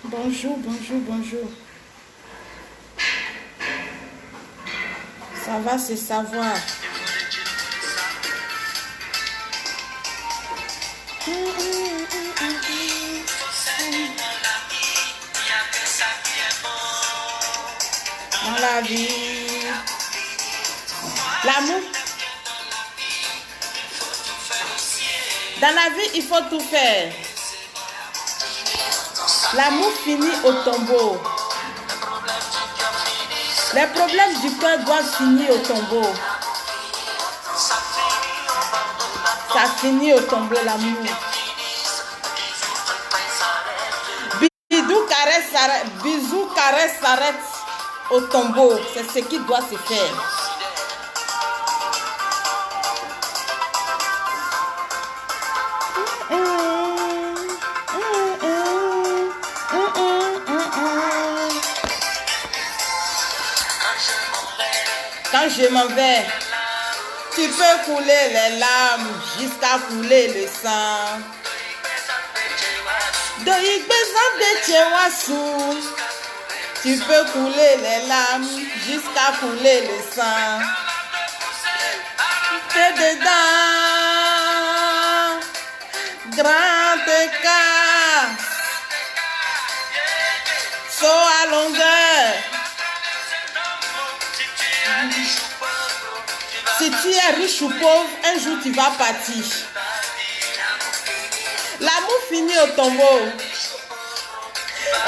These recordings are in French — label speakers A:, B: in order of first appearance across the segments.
A: Bonjour, bonjour, bonjour. Ça va, c'est savoir. Dans la vie, l'amour. Dans la vie, il faut tout faire. L'amour finit au tombeau. Les problèmes du cœur doivent finir au tombeau. Ça finit au tombeau, l'amour. Bisous, caresse, s'arrête au tombeau. C'est ce qui doit se faire. Quand je m'en vais, tu peux couler les larmes jusqu'à couler le sang. Tu peux couler les larmes jusqu'à couler le sang. T'es dedans, grand écart, saut à longueur. Si tu es riche ou pauvre, un jour tu vas partir. L'amour finit au tombeau.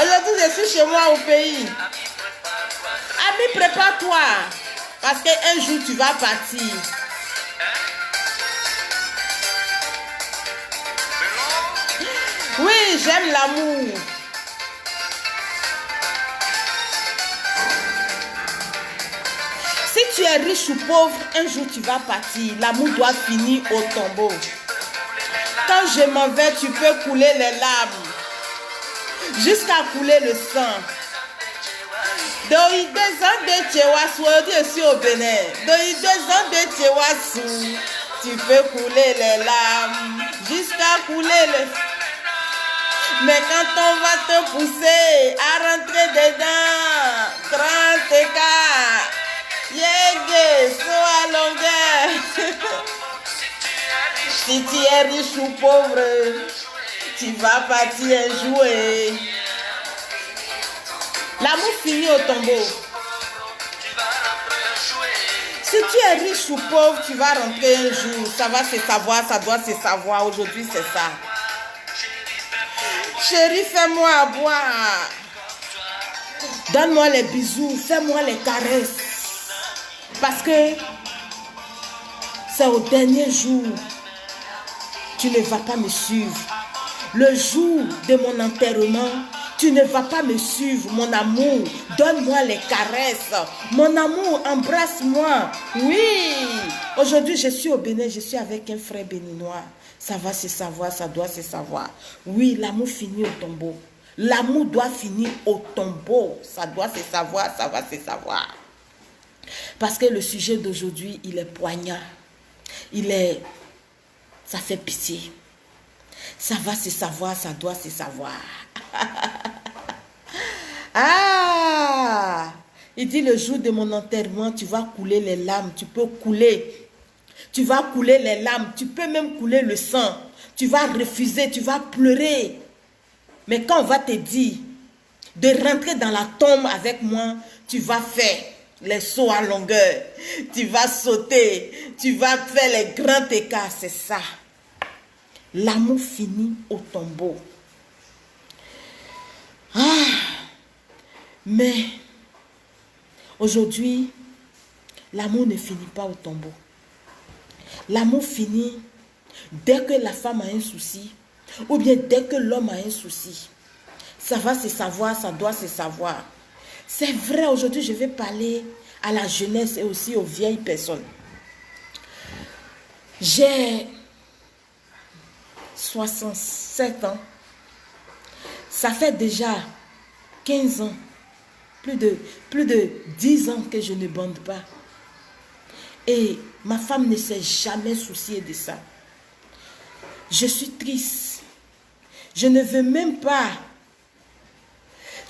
A: Aujourd'hui, je suis chez moi au pays. Ami, prépare-toi. Parce qu'un jour, tu vas partir. Oui, j'aime l'amour. Si tu es riche ou pauvre, un jour, tu vas partir. L'amour doit finir au tombeau. Quand je m'en vais, tu peux couler les larmes jusqu'à couler le sang. Aujourd'hui, je suis au Bénin. Tu peux couler les larmes jusqu'à couler le sang. Mais quand on va te pousser à rentrer dedans, grand écart, yégué, saut à longueur. Si tu es riche ou pauvre, tu vas partir jouer. L'amour finit au tombeau. Si tu es riche ou pauvre, tu vas rentrer un jour. Ça va se savoir, ça doit se savoir. Aujourd'hui, c'est ça. Chérie, fais-moi à boire. Donne-moi les bisous, fais-moi les caresses. Parce que c'est au dernier jour. Tu ne vas pas me suivre. Le jour de mon enterrement, tu ne vas pas me suivre, mon amour. Donne-moi les caresses. Mon amour, embrasse-moi. Oui. Aujourd'hui, je suis au Bénin, je suis avec un frère béninois. Ça va se savoir, ça doit se savoir. Oui, l'amour finit au tombeau. L'amour doit finir au tombeau. Ça doit se savoir, ça va se savoir. Parce que le sujet d'aujourd'hui, il est poignant. Ça fait pitié. Ça va se savoir, ça doit se savoir. Ah! Il dit le jour de mon enterrement, tu vas couler les larmes. Tu peux couler. Tu vas couler les larmes. Tu peux même couler le sang. Tu vas refuser, tu vas pleurer. Mais quand on va te dire de rentrer dans la tombe avec moi, tu vas faire les sauts à longueur. Tu vas sauter. Tu vas faire les grands écarts. C'est ça. L'amour finit au tombeau. Ah, mais aujourd'hui, l'amour ne finit pas au tombeau. L'amour finit dès que la femme a un souci, ou bien dès que l'homme a un souci. Ça va se savoir, ça doit se savoir. C'est vrai, aujourd'hui, je vais parler à la jeunesse et aussi aux vieilles personnes. J'ai 67 ans. Ça fait déjà 15 ans, plus de 10 ans que je ne bande pas. Et ma femme ne s'est jamais souciée de ça. Je suis triste. Je ne veux même pas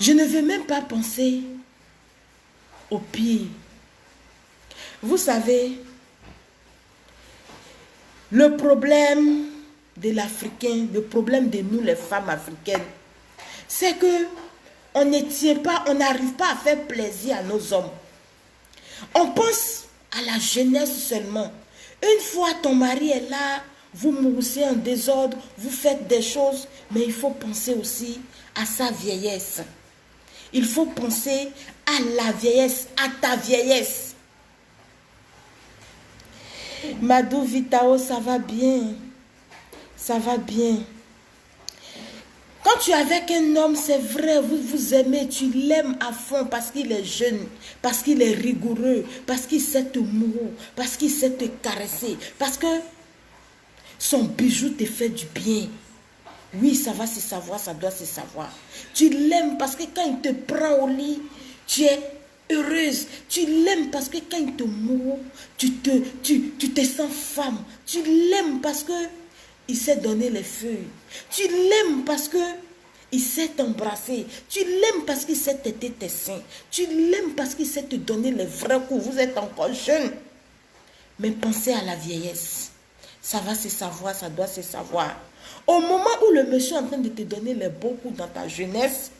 A: Je ne veux même pas penser au pire. Vous savez, le problème de l'Africain, le problème de nous les femmes africaines, c'est que on ne tient pas, on n'arrive pas à faire plaisir à nos hommes. On pense à la jeunesse seulement. Une fois ton mari est là, vous moussez en désordre, vous faites des choses, mais il faut penser aussi à sa vieillesse. Il faut penser à la vieillesse, à ta vieillesse. Madou Vitao, ça va bien. Ça va bien. Quand tu es avec un homme, c'est vrai, vous vous aimez, tu l'aimes à fond parce qu'il est jeune, parce qu'il est rigoureux, parce qu'il sait te mourir, parce qu'il sait te caresser, parce que son bijou te fait du bien. Oui, ça va se savoir, ça doit se savoir. Tu l'aimes parce que quand il te prend au lit, tu es heureuse. Tu l'aimes parce que quand il te mouille, tu te sens femme. Tu l'aimes parce que il sait donner les feuilles. Tu l'aimes parce que il sait t'embrasser. Tu l'aimes parce qu'il sait t'aider tes seins. Tu l'aimes parce qu'il sait te donner les vrais coups. Vous êtes encore jeune. Mais pensez à la vieillesse. Ça va se savoir, ça doit se savoir. Au moment où le monsieur est en train de te donner les beaux coups dans ta jeunesse,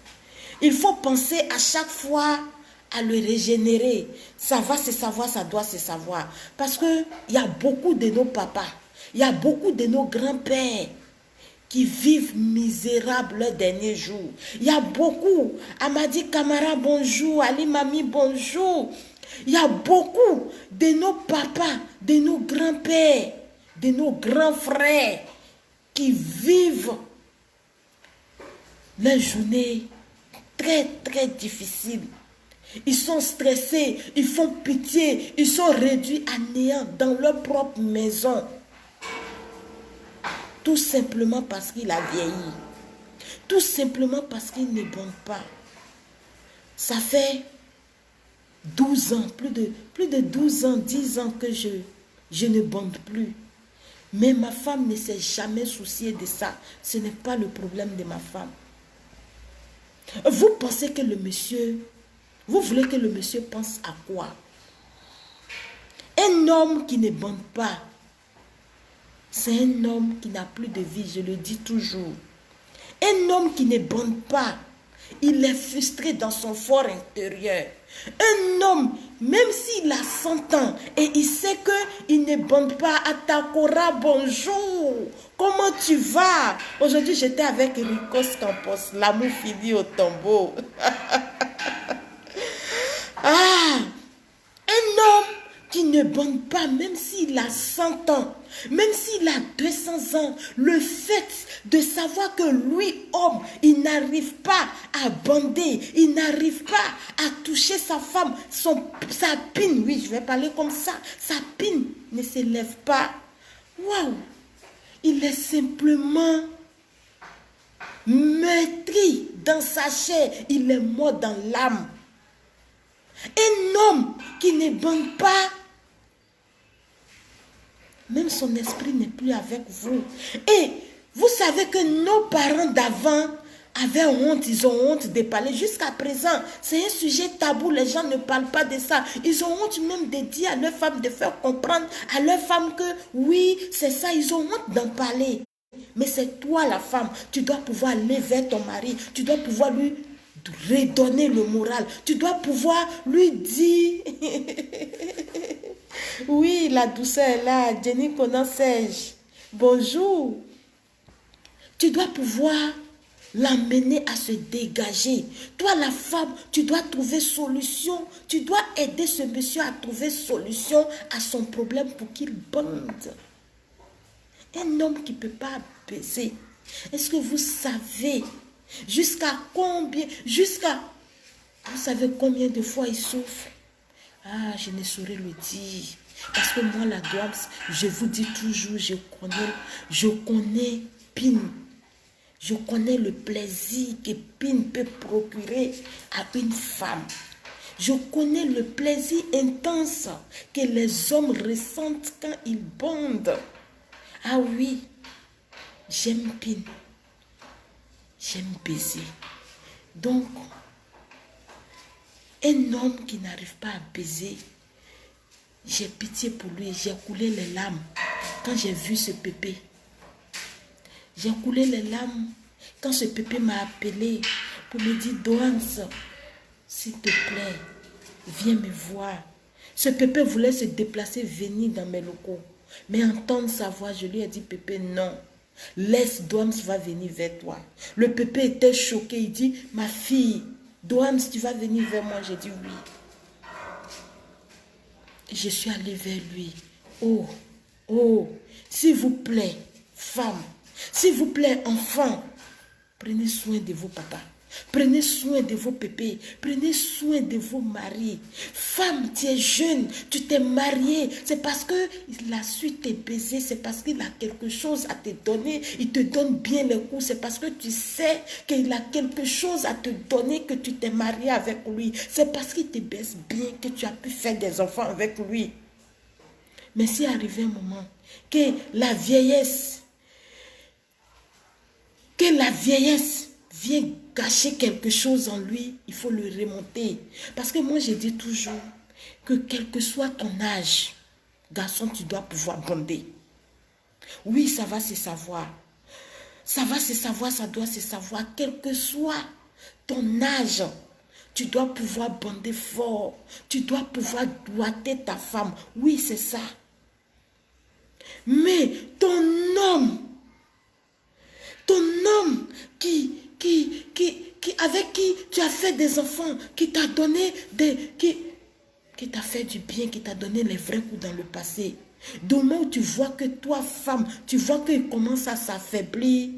A: il faut penser à chaque fois à le régénérer. Ça va se savoir, ça doit se savoir. Parce qu'il y a beaucoup de nos papas, il y a beaucoup de nos grands-pères qui vivent misérables leurs derniers jours. Il y a beaucoup. Amadi Kamara, bonjour. Ali Mami, bonjour. Il y a beaucoup de nos papas, de nos grands-pères, de nos grands frères qui vivent leurs journées très, très difficiles. Ils sont stressés, ils font pitié, ils sont réduits à néant dans leur propre maison. Tout simplement parce qu'il a vieilli. Tout simplement parce qu'il ne bande pas. Ça fait 12 ans, plus de 12 ans, 10 ans que je ne bande plus. Mais ma femme ne s'est jamais souciée de ça. Ce n'est pas le problème de ma femme. Vous pensez que le monsieur, vous voulez que le monsieur pense à quoi? Un homme qui ne bande pas, c'est un homme qui n'a plus de vie, je le dis toujours. Un homme qui ne bande pas, il est frustré dans son fort intérieur. Un homme, même s'il a 100 ans et il sait qu'il ne bande pas, Atakora, bonjour, comment tu vas? Aujourd'hui, j'étais avec Ricos Campos, l'amour fini au tombeau. Ah, un homme qui ne bande pas, même s'il a 100 ans, même s'il a 200 ans, le fait de savoir que lui, homme, il n'arrive pas à bander, il n'arrive pas à toucher sa femme, sa pine, oui, je vais parler comme ça, sa pine ne s'élève pas. Waouh! Il est simplement meurtri dans sa chair, il est mort dans l'âme. Un homme qui ne bande pas, même son esprit n'est plus avec vous. Et vous savez que nos parents d'avant avaient honte, ils ont honte de parler. Jusqu'à présent, c'est un sujet tabou, les gens ne parlent pas de ça. Ils ont honte même de dire à leurs femmes, de faire comprendre à leurs femmes que oui, c'est ça, ils ont honte d'en parler. Mais c'est toi la femme, tu dois pouvoir aller vers ton mari, tu dois pouvoir lui redonner le moral, tu dois pouvoir lui dire... Oui, la douceur est là. Jenny Konansej. Bonjour. Tu dois pouvoir l'amener à se dégager. Toi, la femme, tu dois trouver solution. Tu dois aider ce monsieur à trouver solution à son problème pour qu'il bande. Un homme qui ne peut pas baiser. Est-ce que vous savez jusqu'à combien, vous savez combien de fois il souffre? Ah, je ne saurais le dire. Parce que moi, la dame, je vous dis toujours, je connais Pin. Je connais le plaisir que Pin peut procurer à une femme. Je connais le plaisir intense que les hommes ressentent quand ils bandent. Ah oui, j'aime Pin. J'aime baiser. Donc, Un homme qui n'arrive pas à baiser, j'ai pitié pour lui, j'ai coulé les larmes quand j'ai vu ce pépé. J'ai coulé les larmes quand ce pépé m'a appelé pour me dire, Doams, s'il te plaît, viens me voir. Ce pépé voulait se déplacer, venir dans mes locaux. Mais entendre sa voix, je lui ai dit, pépé, non. Laisse, Doams va venir vers toi. Le pépé était choqué, il dit, ma fille, Doams, tu vas venir vers moi. J'ai dit oui. Je suis allée vers lui. Oh, oh, s'il vous plaît, femme, s'il vous plaît, enfant, prenez soin de vos papas. Prenez soin de vos pépés. Prenez soin de vos maris. Femme, tu es jeune, tu t'es mariée. C'est parce qu'il a su te baiser. C'est parce qu'il a quelque chose à te donner. Il te donne bien les coups. C'est parce que tu sais qu'il a quelque chose à te donner que tu t'es mariée avec lui. C'est parce qu'il te baise bien que tu as pu faire des enfants avec lui. Mais s'il arrive un moment que la vieillesse vient gâcher quelque chose en lui, il faut le remonter. Parce que moi, je dis toujours que quel que soit ton âge, garçon, tu dois pouvoir bonder. Oui, ça va se savoir. Ça va se savoir, ça doit se savoir. Quel que soit ton âge, tu dois pouvoir bonder fort. Tu dois pouvoir doigter ta femme. Oui, c'est ça. Mais ton homme avec qui tu as fait des enfants, qui t'a donné qui t'a fait du bien, qui t'a donné les vrais coups dans le passé. Du moment où tu vois que toi, femme, tu vois qu'il commence à s'affaiblir,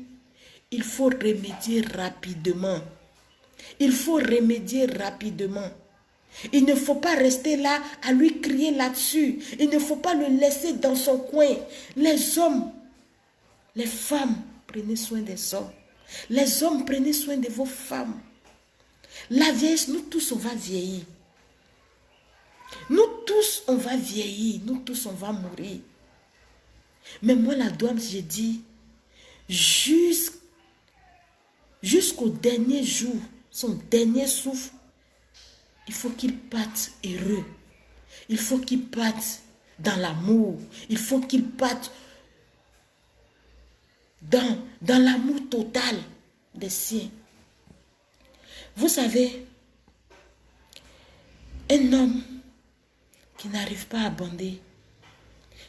A: il faut remédier rapidement. Il faut remédier rapidement. Il ne faut pas rester là à lui crier là-dessus. Il ne faut pas le laisser dans son coin. Les hommes, les femmes, prenez soin des hommes. Les hommes, prenez soin de vos femmes. La vieillesse, nous tous, on va vieillir. Nous tous, on va vieillir. Nous tous, on va mourir. Mais moi, la Doams, j'ai dit, jusqu'au dernier jour, son dernier souffle, il faut qu'il parte heureux. Il faut qu'il parte dans l'amour. Il faut qu'il parte dans l'amour total des siens. Vous savez, un homme qui n'arrive pas à bander,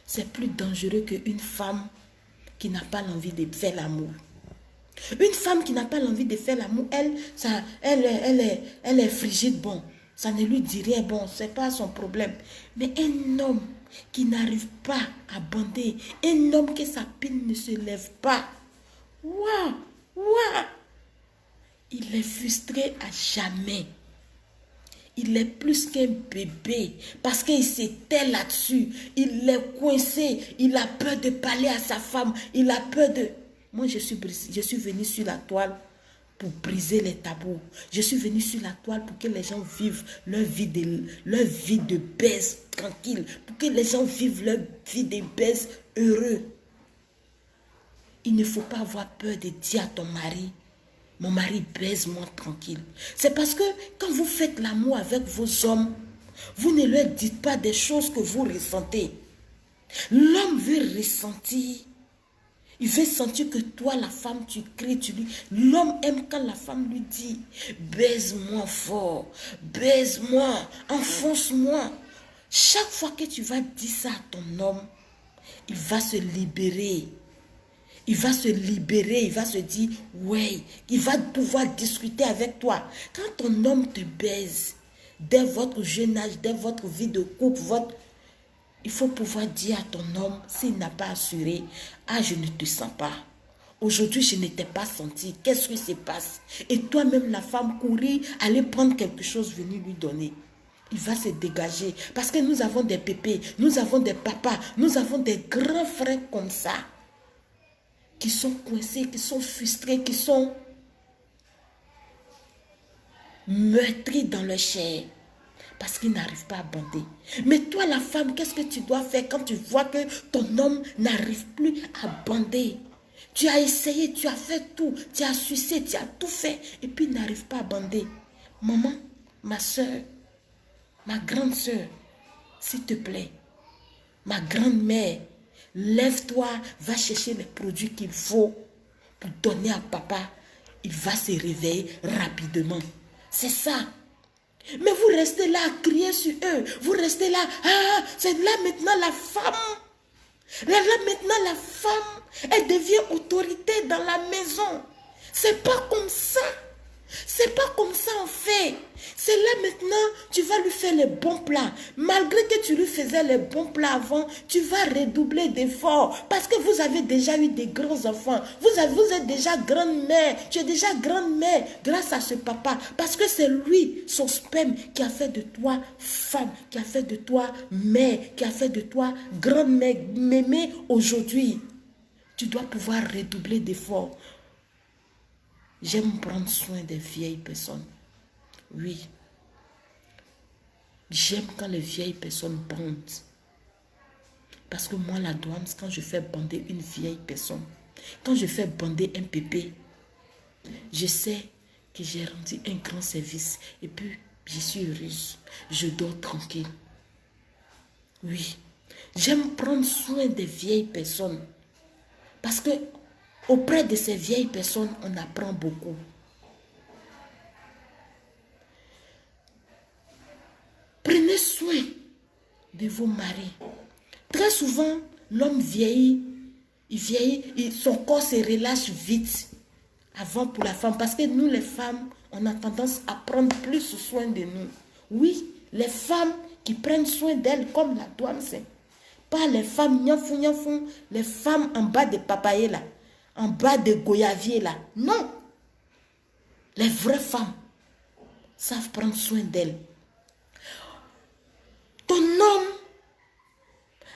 A: c'est plus dangereux qu'une femme qui n'a pas l'envie de faire l'amour. Une femme qui n'a pas l'envie de faire l'amour, elle est frigide, bon, ça ne lui dit rien, bon, c'est pas son problème. Mais un homme qui n'arrive pas à bander, un homme que sa pile ne se lève pas, waouh, waouh, il est frustré à jamais. Il est plus qu'un bébé parce qu'il s'était là-dessus. Il est coincé. Il a peur de parler à sa femme. Il a peur de... Moi, je suis venue sur la toile pour briser les tabous. Je suis venue sur la toile pour que les gens vivent leur vie de baise tranquille. Pour que les gens vivent leur vie de baise heureux. Il ne faut pas avoir peur de dire à ton mari, mon mari baise-moi tranquille. C'est parce que quand vous faites l'amour avec vos hommes, vous ne leur dites pas des choses que vous ressentez. L'homme veut ressentir. Il veut sentir que toi, la femme, tu cries, tu lui... L'homme aime quand la femme lui dit, baise-moi fort, baise-moi, enfonce-moi. Chaque fois que tu vas dire ça à ton homme, il va se libérer. Il va se libérer, il va se dire, ouais, il va pouvoir discuter avec toi. Quand ton homme te baise, dès votre jeune âge, dès votre vie de couple, il faut pouvoir dire à ton homme, s'il n'a pas assuré, ah, je ne te sens pas. Aujourd'hui, je ne t'ai pas senti. Qu'est-ce qui se passe? Et toi-même, la femme, courir, aller prendre quelque chose, venir lui donner. Il va se dégager. Parce que nous avons des pépés, nous avons des papas, nous avons des grands frères comme ça. Qui sont coincés, qui sont frustrés, qui sont meurtris dans leur chair. Parce qu'ils n'arrivent pas à bander. Mais toi, la femme, qu'est-ce que tu dois faire quand tu vois que ton homme n'arrive plus à bander? Tu as essayé, tu as fait tout, tu as sucé, tu as tout fait, et puis il n'arrive pas à bander. Maman, ma soeur, Ma grande soeur, s'il te plaît, ma grande-mère, lève-toi, va chercher les produits qu'il faut pour donner à papa. Il va se réveiller rapidement. C'est ça. Mais vous restez là à crier sur eux. Vous restez là. Ah, c'est là maintenant la femme. Là maintenant la femme, elle devient autorité dans la maison. C'est pas comme ça. C'est pas comme ça en fait. C'est là maintenant, tu vas lui faire les bons plats. Malgré que tu lui faisais les bons plats avant, tu vas redoubler d'efforts. Parce que vous avez déjà eu des grands enfants. Vous êtes déjà grande-mère. Tu es déjà grande-mère grâce à ce papa. Parce que c'est lui, son sperme, qui a fait de toi femme, qui a fait de toi mère, qui a fait de toi grande-mère, mémé aujourd'hui. Tu dois pouvoir redoubler d'efforts. J'aime prendre soin des vieilles personnes. Oui. J'aime quand les vieilles personnes bandent. Parce que moi, la douane, quand je fais bander une vieille personne, quand je fais bander un bébé, je sais que j'ai rendu un grand service. Et puis, je suis heureuse. Je dors tranquille. Oui. J'aime prendre soin des vieilles personnes. Parce que auprès de ces vieilles personnes, on apprend beaucoup. Prenez soin de vos maris. Très souvent, l'homme vieillit, son corps se relâche vite avant pour la femme. Parce que nous, les femmes, on a tendance à prendre plus soin de nous. Oui, les femmes qui prennent soin d'elles comme la douane, c'est pas les femmes niafou, les femmes en bas de papaye là. En bas de goyavier là. Non. Les vraies femmes savent prendre soin d'elles. Ton homme,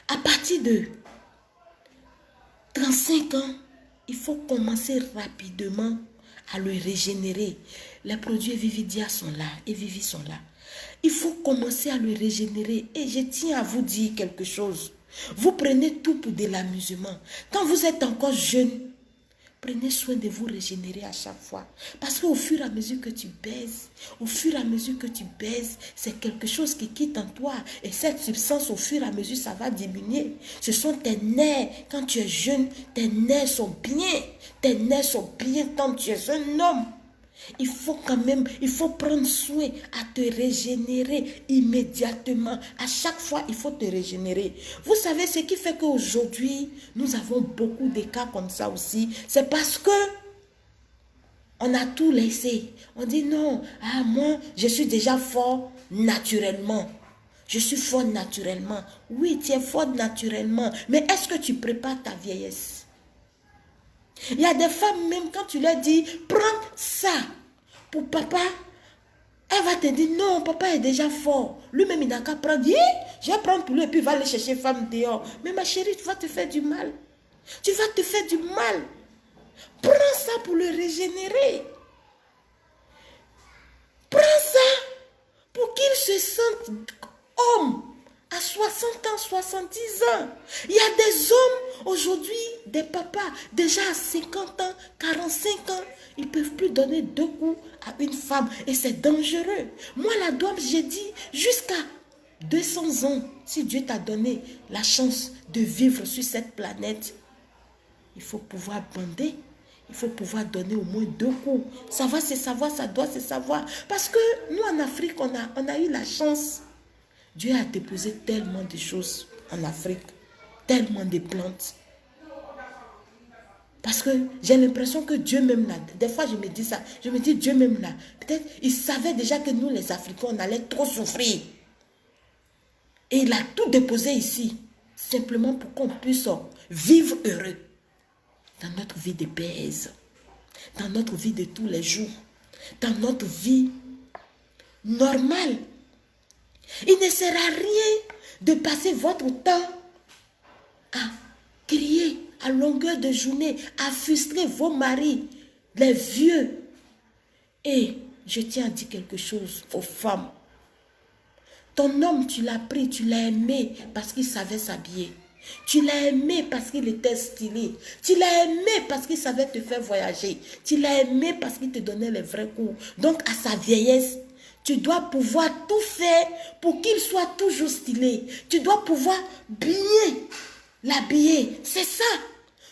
A: à partir de 35 ans, il faut commencer rapidement à le régénérer. Les produits Vividia sont là et Vivi sont là. Il faut commencer à le régénérer. Et je tiens à vous dire quelque chose. Vous prenez tout pour de l'amusement. Quand vous êtes encore jeune, prenez soin de vous régénérer à chaque fois. Parce qu'au fur et à mesure que tu baises, c'est quelque chose qui quitte en toi. Et cette substance, au fur et à mesure, ça va diminuer. Ce sont tes nerfs. Quand tu es jeune, tes nerfs sont bien. Tes nerfs sont bien quand tu es un homme. Il faut prendre soin à te régénérer immédiatement. À chaque fois, il faut te régénérer. Vous savez ce qui fait qu'aujourd'hui, nous avons beaucoup de cas comme ça aussi. C'est parce que on a tout laissé. On dit non, moi, je suis déjà fort naturellement. Je suis fort naturellement. Oui, tu es fort naturellement. Mais est-ce que tu prépares ta vieillesse? Il y a des femmes, même quand tu leur dis, prends ça pour papa, elle va te dire, non, papa est déjà fort. Lui-même, il n'a qu'à prendre, je vais prendre pour lui et puis il va aller chercher femme dehors. Mais ma chérie, tu vas te faire du mal. Tu vas te faire du mal. Prends ça pour le régénérer. Prends ça pour qu'il se sente homme. À 60 ans, 70 ans. Il y a des hommes aujourd'hui, des papas, déjà à 50 ans, 45 ans, ils ne peuvent plus donner 2 coups à une femme. Et c'est dangereux. Moi, la douane, j'ai dit, jusqu'à 200 ans, si Dieu t'a donné la chance de vivre sur cette planète, il faut pouvoir bander. Il faut pouvoir donner au moins 2 coups. Ça va se savoir, ça doit se savoir. Parce que nous, en Afrique, on a eu la chance. Dieu a déposé tellement de choses en Afrique, tellement de plantes. Parce que j'ai l'impression que Dieu même là, des fois je me dis ça, je me dis Dieu même là, peut-être il savait déjà que nous les Africains, on allait trop souffrir. Et il a tout déposé ici, simplement pour qu'on puisse vivre heureux dans notre vie de baise, dans notre vie de tous les jours, dans notre vie normale. Il ne sert à rien de passer votre temps à crier à longueur de journée, à frustrer vos maris, les vieux. Et je tiens à dire quelque chose aux femmes. Ton homme, tu l'as pris, tu l'as aimé parce qu'il savait s'habiller. Tu l'as aimé parce qu'il était stylé. Tu l'as aimé parce qu'il savait te faire voyager. Tu l'as aimé parce qu'il te donnait les vrais coups. Donc à sa vieillesse, Tu dois pouvoir tout faire pour qu'il soit toujours stylé. Tu dois pouvoir bien l'habiller. C'est ça.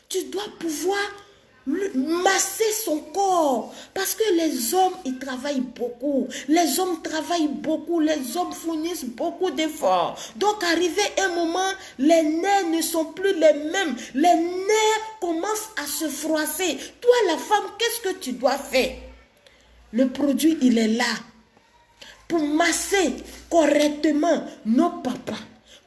A: Tu dois pouvoir masser son corps. Parce que les hommes, ils travaillent beaucoup. Les hommes travaillent beaucoup. Les hommes fournissent beaucoup d'efforts. Donc, arrivé un moment, les nerfs ne sont plus les mêmes. Les nerfs commencent à se froisser. Toi, la femme, qu'est-ce que tu dois faire? Le produit, il est là. Pour masser correctement nos papas,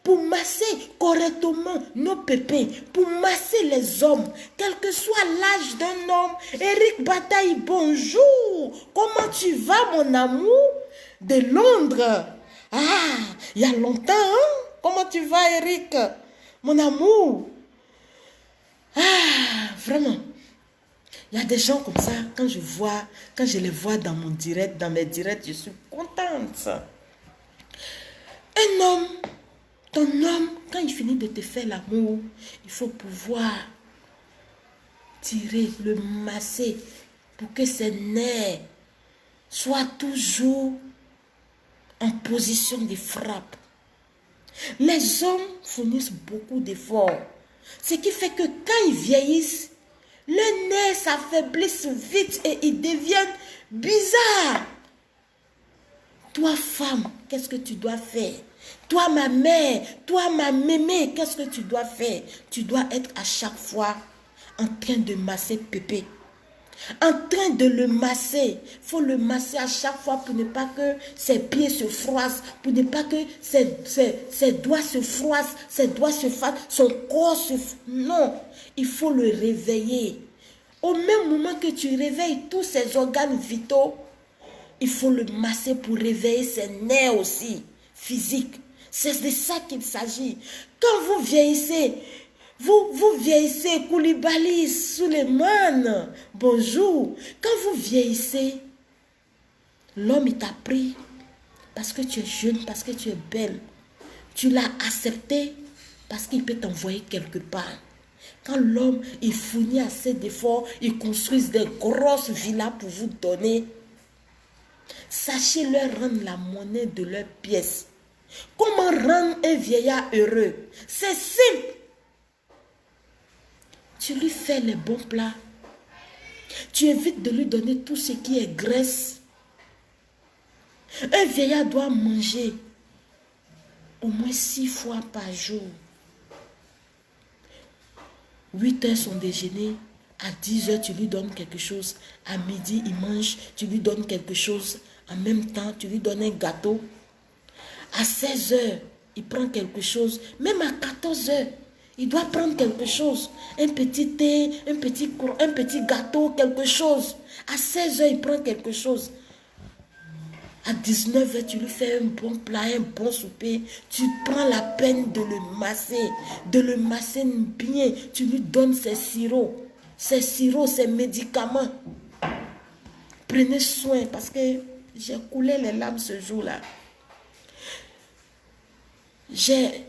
A: pour masser correctement nos pépés, pour masser les hommes, quel que soit l'âge d'un homme. Eric Bataille, bonjour. Comment tu vas, mon amour? De Londres. Ah, il y a longtemps, hein? Comment tu vas, Eric? Mon amour. Ah, vraiment. Il y a des gens comme ça, quand je les vois dans mon direct, dans mes directs, je suis contente. Un homme, ton homme, quand il finit de te faire l'amour, il faut pouvoir tirer, le masser pour que ses nerfs soient toujours en position de frappe. Les hommes fournissent beaucoup d'efforts. Ce qui fait que quand ils vieillissent, le nez s'affaiblisse vite et ils deviennent bizarres. Toi, femme, qu'est-ce que tu dois faire? Toi, ma mère, toi, ma mémé, qu'est-ce que tu dois faire? Tu dois être à chaque fois en train de masser pépé. En train de le masser. Il faut le masser à chaque fois pour ne pas que ses pieds se froissent, pour ne pas que ses doigts se froissent, ses doigts se fassent, son corps se... Non, il faut le réveiller. Au même moment que tu réveilles tous ses organes vitaux, il faut le masser pour réveiller ses nerfs aussi, physiques. C'est de ça qu'il s'agit. Quand vous vieillissez, vous vieillissez, Koulibaly, Suleiman, bonjour. Quand vous vieillissez, l'homme il t'a pris parce que tu es jeune, parce que tu es belle. Tu l'as accepté parce qu'il peut t'envoyer quelque part. Quand l'homme il fournit assez d'efforts, il construit des grosses villas pour vous donner. Sachez leur rendre la monnaie de leurs pièces. Comment rendre un vieillard heureux? C'est simple. Tu lui fais les bons plats. Tu évites de lui donner tout ce qui est graisse. Un vieillard doit manger au moins 6 fois par jour. 8 heures son déjeuner. À 10 heures, tu lui donnes quelque chose. À midi, il mange. Tu lui donnes quelque chose. En même temps, tu lui donnes un gâteau. À 16 heures, il prend quelque chose. Même à 14 heures, il doit prendre quelque chose. Un petit thé, un petit gâteau, quelque chose. À 16 heures, il prend quelque chose. À 19 heures, tu lui fais un bon plat, un bon souper. Tu prends la peine de le masser bien. Tu lui donnes ses sirops, ses médicaments. Prenez soin parce que j'ai coulé les larmes ce jour-là. J'étais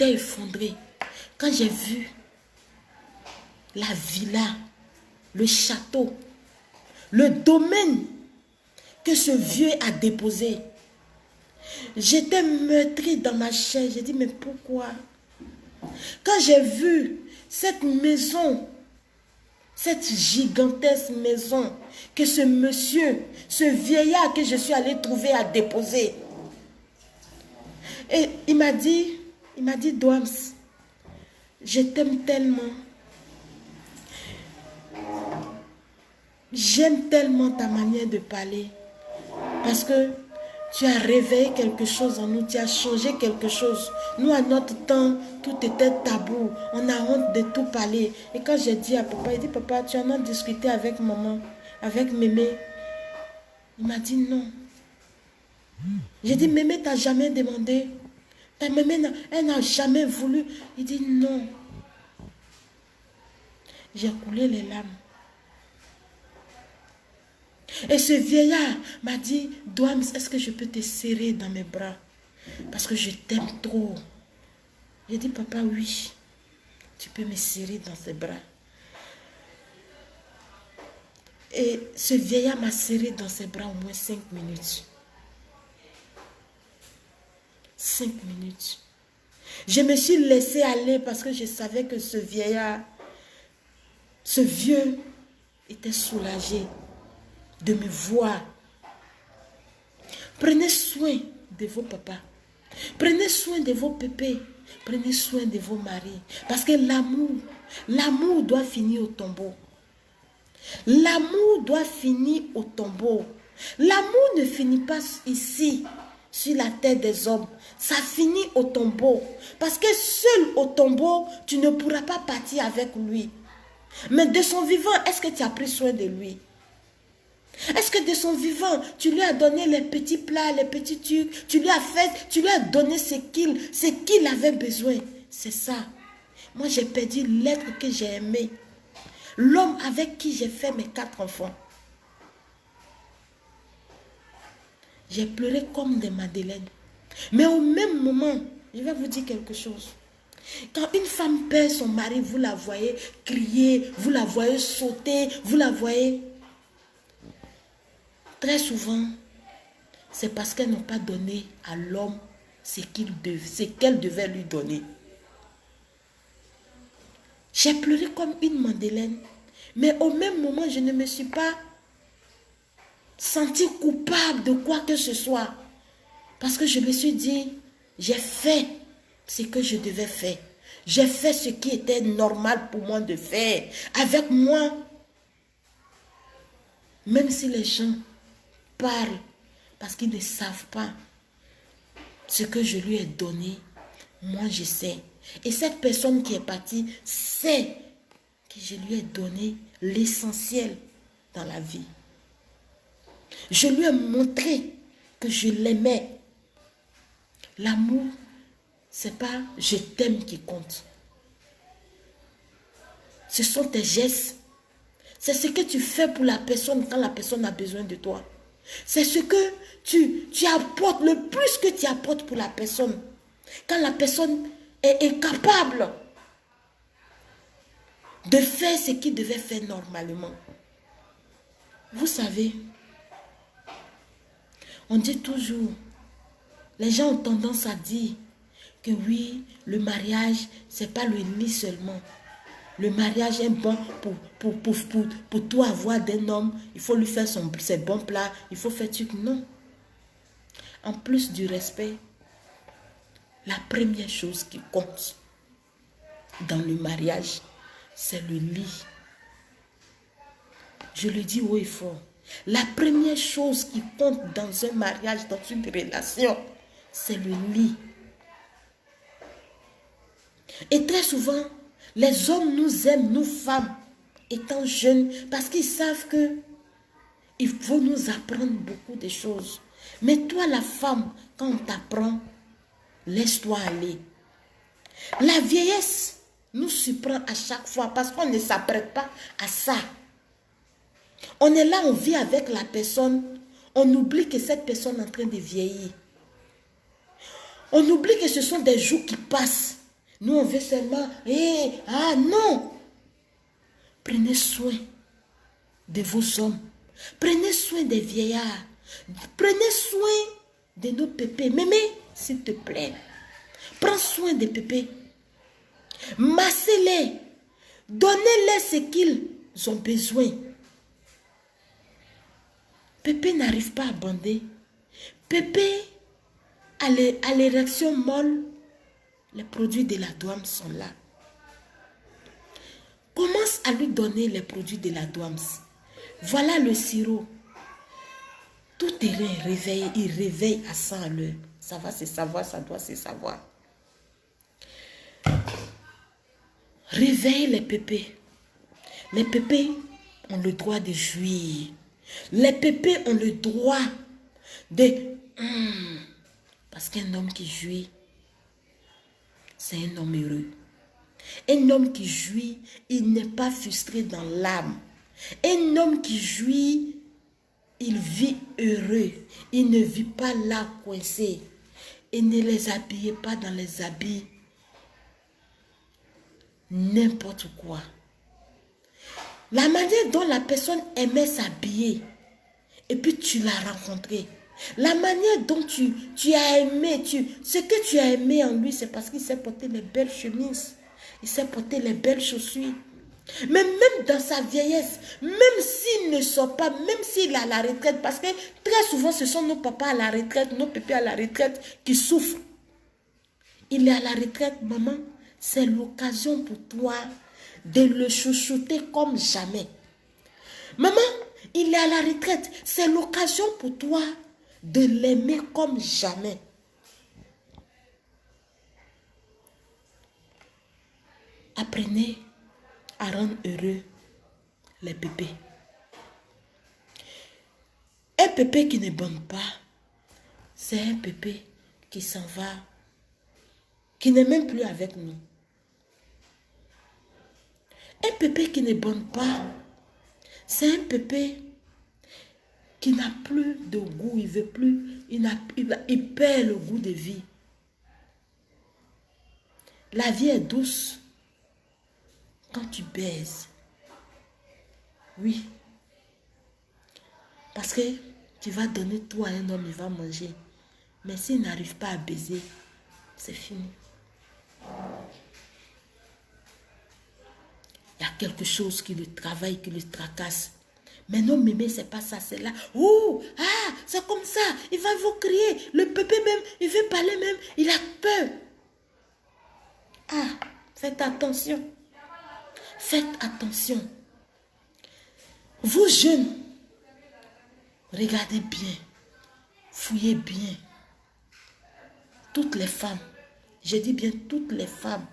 A: effondrée. Quand j'ai vu la villa, le château, le domaine que ce vieux a déposé, j'étais meurtrie dans ma chair. J'ai dit, mais pourquoi? Quand j'ai vu cette maison, cette gigantesque maison que ce monsieur, ce vieillard que je suis allée trouver a déposé. Et il m'a dit, Doams, je t'aime tellement. J'aime tellement ta manière de parler. Parce que tu as réveillé quelque chose en nous, tu as changé quelque chose. Nous, à notre temps, tout était tabou. On a honte de tout parler. Et quand j'ai dit à papa, il dit, papa, tu en as discuté avec maman, avec mémé. Il m'a dit non. J'ai dit, mémé t'a jamais demandé. Ta mémé, elle n'a jamais voulu. Il dit non. J'ai coulé les larmes. Et ce vieillard m'a dit, Doams, est-ce que je peux te serrer dans mes bras? Parce que je t'aime trop. J'ai dit, papa, oui. Tu peux me serrer dans tes bras. Et ce vieillard m'a serré dans ses bras au moins 5 minutes. 5 minutes. Je me suis laissée aller parce que je savais que ce vieillard, ce vieux, était soulagé de me voir. Prenez soin de vos papas. Prenez soin de vos pépés. Prenez soin de vos maris. Parce que l'amour doit finir au tombeau. L'amour doit finir au tombeau. L'amour ne finit pas ici, sur la terre des hommes. Ça finit au tombeau. Parce que seul au tombeau, tu ne pourras pas partir avec lui. Mais de son vivant, est-ce que tu as pris soin de lui? Est-ce que de son vivant, tu lui as donné les petits plats, les petits trucs, tu lui as donné ce qu'il avait besoin? C'est ça. Moi, j'ai perdu l'être que j'ai aimé. L'homme avec qui j'ai fait mes 4 enfants. J'ai pleuré comme des madeleines. Mais au même moment, je vais vous dire quelque chose. Quand une femme perd son mari, vous la voyez crier, vous la voyez sauter, vous la voyez. Très souvent, c'est parce qu'elles n'ont pas donné à l'homme ce qu'elle devait lui donner. J'ai pleuré comme une madeleine. Mais au même moment, je ne me suis pas sentie coupable de quoi que ce soit. Parce que je me suis dit, j'ai fait ce que je devais faire. J'ai fait ce qui était normal pour moi de faire. Avec moi, même si les gens parlent, parce qu'ils ne savent pas ce que je lui ai donné, moi je sais. Et cette personne qui est partie sait que je lui ai donné l'essentiel dans la vie. Je lui ai montré que je l'aimais. L'amour, c'est pas je t'aime qui compte. Ce sont tes gestes. C'est ce que tu fais pour la personne quand la personne a besoin de toi. C'est ce que tu apportes, le plus que tu apportes pour la personne. Quand la personne est capable de faire ce qu'il devait faire normalement. Vous savez, on dit toujours, les gens ont tendance à dire que oui, le mariage, c'est pas le lit seulement. Le mariage est bon pour toi avoir d'un homme. Il faut lui faire ses bons plats. Il faut faire truc. Non. En plus du respect, la première chose qui compte dans le mariage, c'est le lit. Je le dis haut et fort. La première chose qui compte dans un mariage, dans une relation, c'est le lit. Et très souvent, les hommes nous aiment, nous femmes, étant jeunes, parce qu'ils savent que il faut nous apprendre beaucoup de choses. Mais toi, la femme, quand on t'apprend, laisse-toi aller. La vieillesse nous surprend à chaque fois parce qu'on ne s'apprête pas à ça. On est là, on vit avec la personne, on oublie que cette personne est en train de vieillir. On oublie que ce sont des jours qui passent. Nous, on veut seulement, non. Prenez soin de vos hommes. Prenez soin des vieillards. Prenez soin de nos pépés. Mémé, s'il te plaît. Prends soin des pépés. Massez-les. Donnez-les ce qu'ils ont besoin. Pépé n'arrive pas à bander. Pépé a l'érection molle. Les produits de la douane sont là. Commence à lui donner les produits de la douane. Voilà le sirop. Tout terrain réveille, il réveille à 100 à l'heure. Ça va se savoir, ça doit se savoir. Réveille les pépés. Les pépés ont le droit de jouir. Les pépés ont le droit de... Parce qu'un homme qui jouit, c'est un homme heureux. Un homme qui jouit, il n'est pas frustré dans l'âme. Un homme qui jouit, il vit heureux. Il ne vit pas là coincé. Et ne les habillez pas dans les habits n'importe quoi. La manière dont la personne aimait s'habiller, et puis tu l'as rencontré. La manière dont tu as aimé, ce que tu as aimé en lui, c'est parce qu'il sait porter les belles chemises. Il sait porter les belles chaussures. Mais même dans sa vieillesse, même s'il ne sort pas, même s'il est à la retraite, parce que très souvent ce sont nos papas à la retraite, nos pépés à la retraite qui souffrent. Il est à la retraite, maman, c'est l'occasion pour toi de le chouchouter comme jamais. Maman, il est à la retraite, c'est l'occasion pour toi de l'aimer comme jamais. Apprenez à rendre heureux les pépés. Un pépé qui ne bonne pas, c'est un pépé qui s'en va, qui n'est même plus avec nous. Un pépé qui ne bonne pas, c'est un pépé qui n'a plus de goût, il veut plus, il perd le goût de vie. La vie est douce quand tu baises. Oui. Parce que tu vas donner tout à un homme, il va manger. Mais s'il n'arrive pas à baiser, c'est fini. Il y a quelque chose qui le travaille, qui le tracasse. Mais non, mémé, c'est pas ça, c'est là. Oh, ah, c'est comme ça. Il va vous crier. Le pépé même, il veut parler même. Il a peur. Ah, faites attention. Faites attention. Vous jeunes, regardez bien. Fouillez bien. Toutes les femmes, je dis bien toutes les femmes,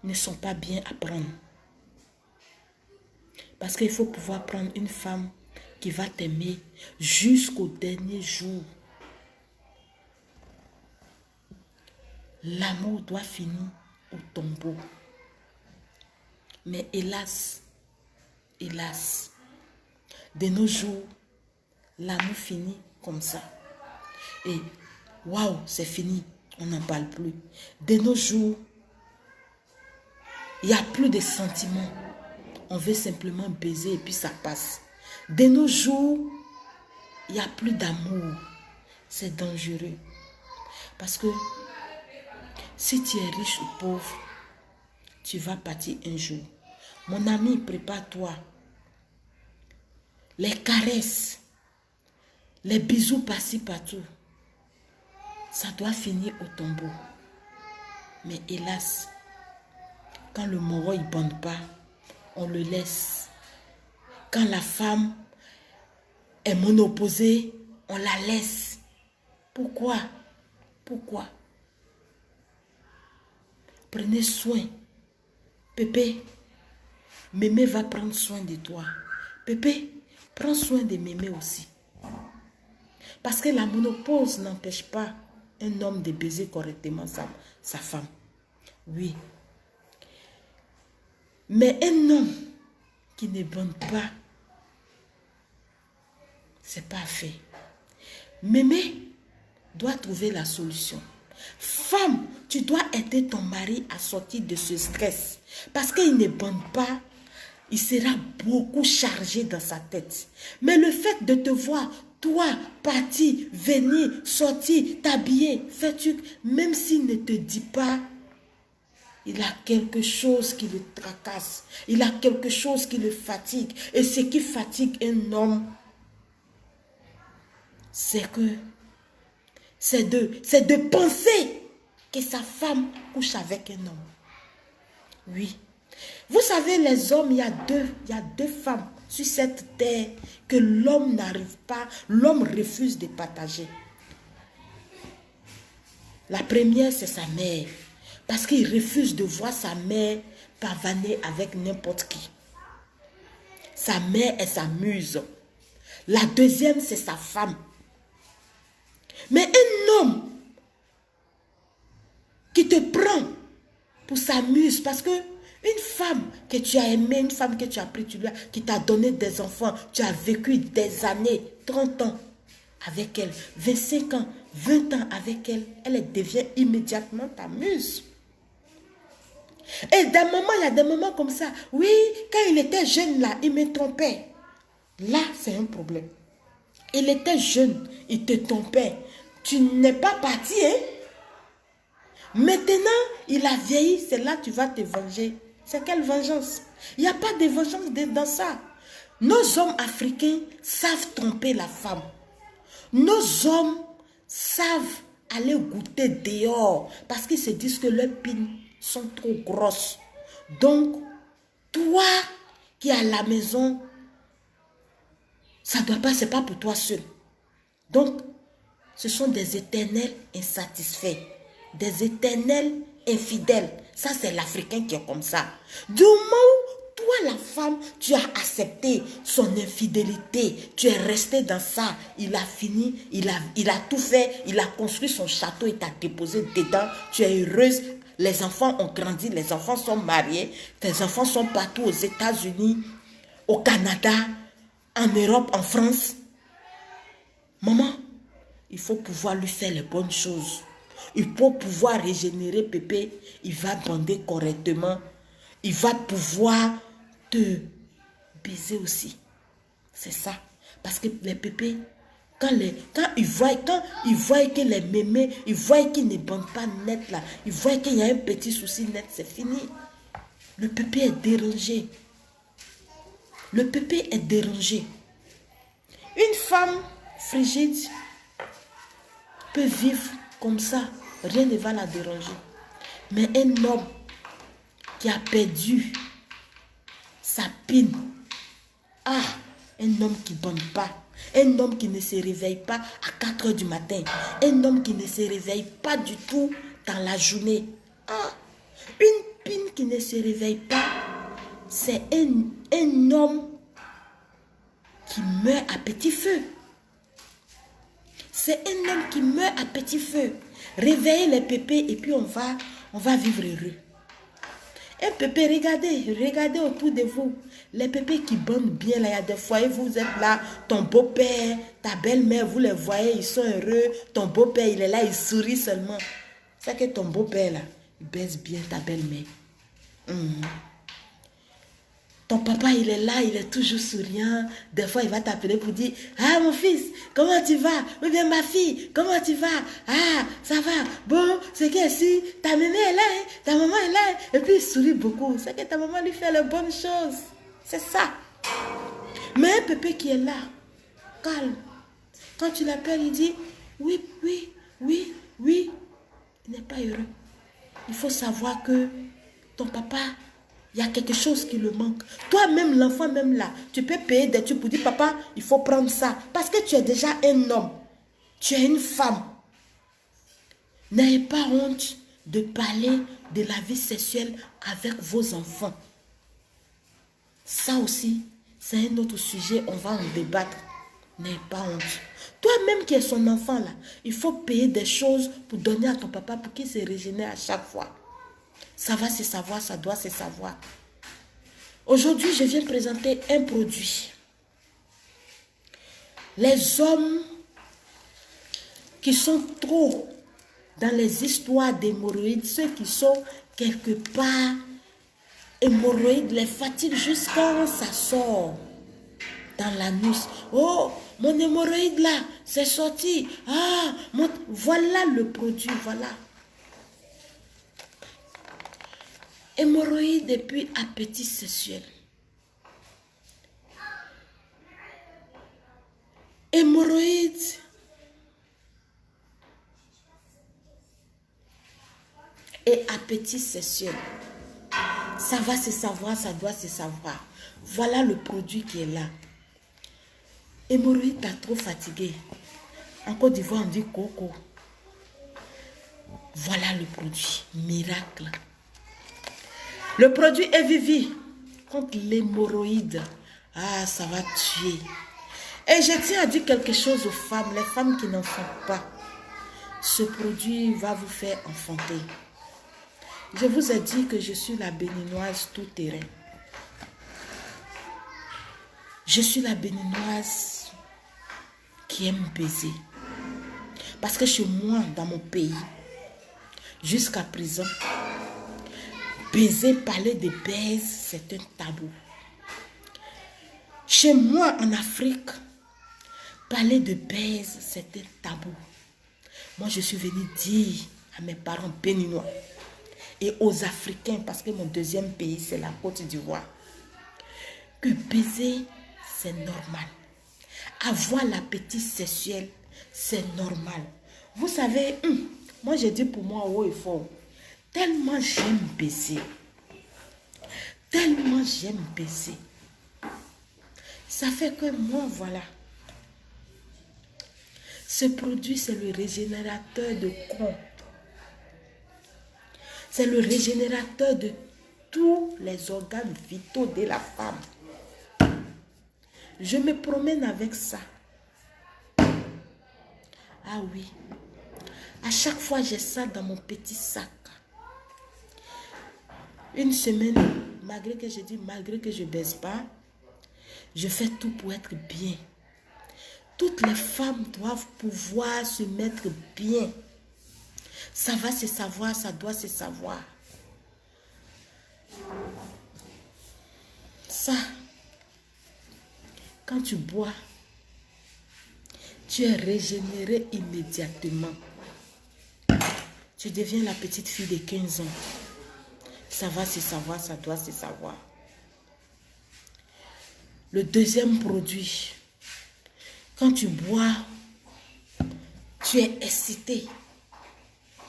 A: ne sont pas bien à prendre. Parce qu'il faut pouvoir prendre une femme qui va t'aimer jusqu'au dernier jour. L'amour doit finir au tombeau. Mais hélas, hélas, de nos jours, l'amour finit comme ça. Et waouh, c'est fini, on n'en parle plus. De nos jours, il n'y a plus de sentiments. On veut simplement baiser et puis ça passe. De nos jours, il n'y a plus d'amour. C'est dangereux. Parce que si tu es riche ou pauvre, tu vas partir un jour. Mon ami, prépare-toi. Les caresses, les bisous par-ci, partout, ça doit finir au tombeau. Mais hélas, quand le moro ne bande pas, on le laisse. Quand la femme est monoposée, on la laisse. Pourquoi? Pourquoi? Prenez soin. Pépé, mémé va prendre soin de toi. Pépé, prends soin de mémé aussi. Parce que la monopause n'empêche pas un homme de baiser correctement sa femme. Oui. Mais un homme qui ne bande pas, c'est pas fait. Mémé doit trouver la solution. Femme, tu dois aider ton mari à sortir de ce stress. Parce qu'il ne bande pas, il sera beaucoup chargé dans sa tête. Mais le fait de te voir, toi, partir, venir, sortir, t'habiller, faire truc, même s'il ne te dit pas, il a quelque chose qui le tracasse. Il a quelque chose qui le fatigue. Et ce qui fatigue un homme, c'est de penser que sa femme couche avec un homme. Oui. Vous savez, les hommes, il y a deux femmes sur cette terre que l'homme n'arrive pas, l'homme refuse de partager. La première, c'est sa mère. Parce qu'il refuse de voir sa mère pavaner avec n'importe qui. Sa mère est sa muse. La deuxième, c'est sa femme. Mais un homme qui te prend pour sa muse, parce que une femme que tu as aimée, une femme que tu as pris, qui t'a donné des enfants, tu as vécu des années, 30 ans avec elle, 25 ans, 20 ans avec elle, elle devient immédiatement ta muse. Et des moments, il y a des moments comme ça. Oui, quand il était jeune là, il me trompait. Là, c'est un problème. Il était jeune, il te trompait. Tu n'es pas parti, hein? Maintenant, il a vieilli, c'est là que tu vas te venger. C'est quelle vengeance? Il n'y a pas de vengeance dans ça. Nos hommes africains savent tromper la femme. Nos hommes savent aller goûter dehors parce qu'ils se disent que leurs pines sont trop grosses. Donc, toi qui es à la maison, ça doit pas, c'est pas pour toi seul. Donc, ce sont des éternels insatisfaits, des éternels infidèles. Ça, c'est l'Africain qui est comme ça. Du moment où toi, la femme, tu as accepté son infidélité, tu es resté dans ça, il a fini, il a tout fait, il a construit son château, il t'a déposé dedans, tu es heureuse, les enfants ont grandi, les enfants sont mariés, tes enfants sont partout aux États-Unis, au Canada, en Europe, en France. Maman, il faut pouvoir lui faire les bonnes choses. Il faut pouvoir régénérer Pépé. Il va bander correctement. Il va pouvoir te baiser aussi. C'est ça. Parce que les Pépés, quand ils voient que les mémés, ils voient qu'ils ne bandent pas net là, ils voient qu'il y a un petit souci net, c'est fini. Le Pépé est dérangé. Le Pépé est dérangé. Une femme frigide peut vivre comme ça, rien ne va la déranger. Mais un homme qui a perdu sa pine, un homme qui ne bande pas, un homme qui ne se réveille pas à 4 heures du matin, un homme qui ne se réveille pas du tout dans la journée. Une pine qui ne se réveille pas, c'est un homme qui meurt à petit feu. C'est un homme qui meurt à petit feu. Réveillez les pépés et puis on va vivre heureux. Un pépé, regardez autour de vous. Les pépés qui bandent bien, là, il y a des foyers, vous êtes là, ton beau-père, ta belle-mère, vous les voyez, ils sont heureux. Ton beau-père, il est là, il sourit seulement. C'est que ton beau-père, là, il baise bien ta belle-mère. Ton papa, il est là, il est toujours souriant. Des fois, il va t'appeler pour dire, « Ah, mon fils, comment tu vas? Ou bien ma fille, comment tu vas? Ah, ça va. Bon, c'est que si ta maman est là, hein, ta maman est là. » Et puis, il sourit beaucoup. C'est que ta maman lui fait les bonnes choses. C'est ça. Mais un pépé qui est là, calme. Quand tu l'appelles, il dit, « Oui, oui, oui, oui. » Il n'est pas heureux. Il faut savoir que ton papa, il y a quelque chose qui le manque. Toi-même, l'enfant, même là, tu peux payer des trucs pour dire, papa, il faut prendre ça. Parce que tu es déjà un homme. Tu es une femme. N'ayez pas honte de parler de la vie sexuelle avec vos enfants. Ça aussi, c'est un autre sujet, on va en débattre. N'ayez pas honte. Toi-même qui es son enfant là, il faut payer des choses pour donner à ton papa pour qu'il se régénère à chaque fois. Ça va se savoir, ça doit se savoir. Aujourd'hui, je viens présenter un produit. Les hommes qui sont trop dans les histoires d'hémorroïdes, ceux qui sont quelque part hémorroïdes, les fatiguent jusqu'à ça sort dans l'anus. Oh, mon hémorroïde là, c'est sorti. Ah, voilà le produit, voilà. Hémorroïdes et puis appétit sexuel. Hémorroïdes et appétit sexuel. Ça va se savoir, ça doit se savoir. Voilà le produit qui est là. Hémorroïde, t'as trop fatigué. En Côte d'Ivoire, on dit coco. Voilà le produit. Miracle. Le produit Evivi contre l'hémorroïde. Ah, ça va tuer. Et je tiens à dire quelque chose aux femmes, les femmes qui n'enfantent pas. Ce produit va vous faire enfanter. Je vous ai dit que je suis la béninoise tout terrain. Je suis la béninoise qui aime baiser. Parce que chez moi, dans mon pays, jusqu'à présent, baiser, parler de baise, c'est un tabou. Chez moi, en Afrique, parler de baise, c'est un tabou. Moi, je suis venue dire à mes parents béninois et aux Africains, parce que mon deuxième pays, c'est la Côte d'Ivoire, que baiser, c'est normal. Avoir l'appétit sexuel, c'est normal. Vous savez, moi, j'ai dit pour moi haut et fort, tellement j'aime baiser. Tellement j'aime baiser. Ça fait que moi, voilà. Ce produit, c'est le régénérateur de compte. C'est le régénérateur de tous les organes vitaux de la femme. Je me promène avec ça. Ah oui. À chaque fois, j'ai ça dans mon petit sac. Une semaine, malgré que je ne baisse pas, je fais tout pour être bien. Toutes les femmes doivent pouvoir se mettre bien. Ça va se savoir, ça doit se savoir. Ça, quand tu bois, tu es régénéré immédiatement. Tu deviens la petite fille de 15 ans. Ça va se savoir, ça doit se savoir. Le deuxième produit, quand tu bois, tu es excité.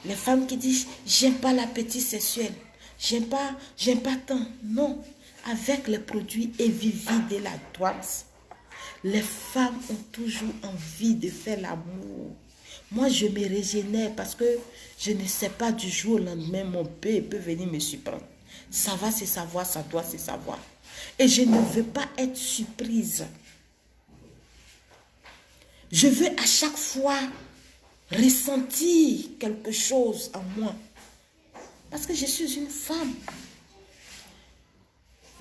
A: Les femmes qui disent, j'aime pas l'appétit sexuel, j'aime pas tant. Non, avec les produits Evivi de la Doix, les femmes ont toujours envie de faire l'amour. Moi, je me régénère parce que je ne sais pas du jour au lendemain, mon père peut venir me surprendre. Ça va se savoir, ça doit se savoir. Et je ne veux pas être surprise. Je veux à chaque fois ressentir quelque chose en moi. Parce que je suis une femme.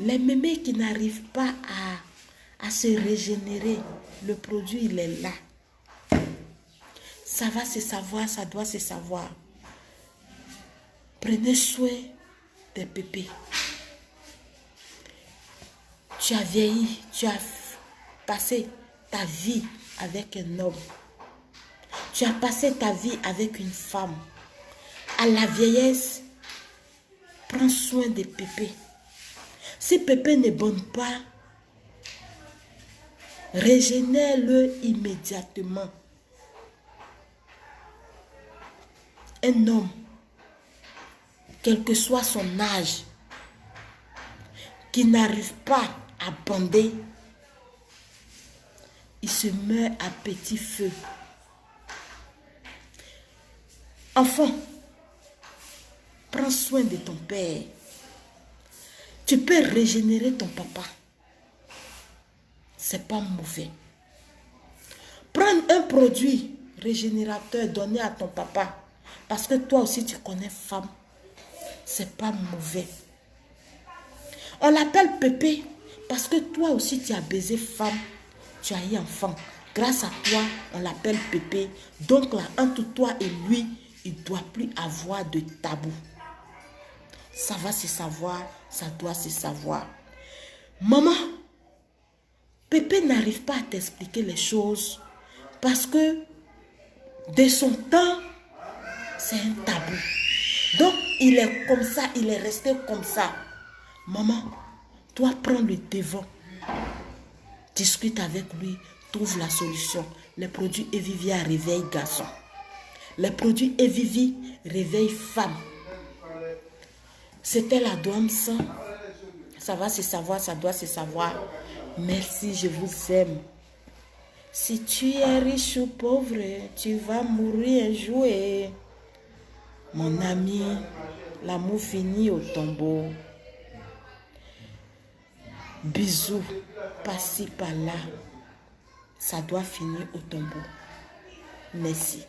A: Les mémés qui n'arrivent pas à se régénérer, le produit, il est là. Ça va se savoir, ça doit se savoir. Prenez soin des pépés. Tu as vieilli, tu as passé ta vie avec un homme. Tu as passé ta vie avec une femme. À la vieillesse, prends soin des pépés. Si pépé ne bonne pas, régénère-le immédiatement. Un homme, quel que soit son âge, qui n'arrive pas à bander, il se meurt à petit feu. Enfant, prends soin de ton père. Tu peux régénérer ton papa. C'est pas mauvais. Prends un produit régénérateur donné à ton papa. Parce que toi aussi tu connais femme. C'est pas mauvais. On l'appelle Pépé parce que toi aussi tu as baisé femme. Tu as eu enfant. Grâce à toi, on l'appelle Pépé. Donc là, entre toi et lui, il ne doit plus avoir de tabou. Ça va se savoir, ça doit se savoir. Maman, Pépé n'arrive pas à t'expliquer les choses parce que de son temps, c'est un tabou. Donc, il est comme ça, il est resté comme ça. Maman, toi, prends le devant. Discute avec lui, trouve la solution. Les produits Evivi réveillent garçon. Les produits Evivi réveillent femme. C'était la douane ça. Ça va se savoir, ça doit se savoir. Merci, je vous aime. Si tu es riche ou pauvre, tu vas mourir un jour. Mon ami, l'amour finit au tombeau. Bisous, par-ci, par-là. Ça doit finir au tombeau. Merci.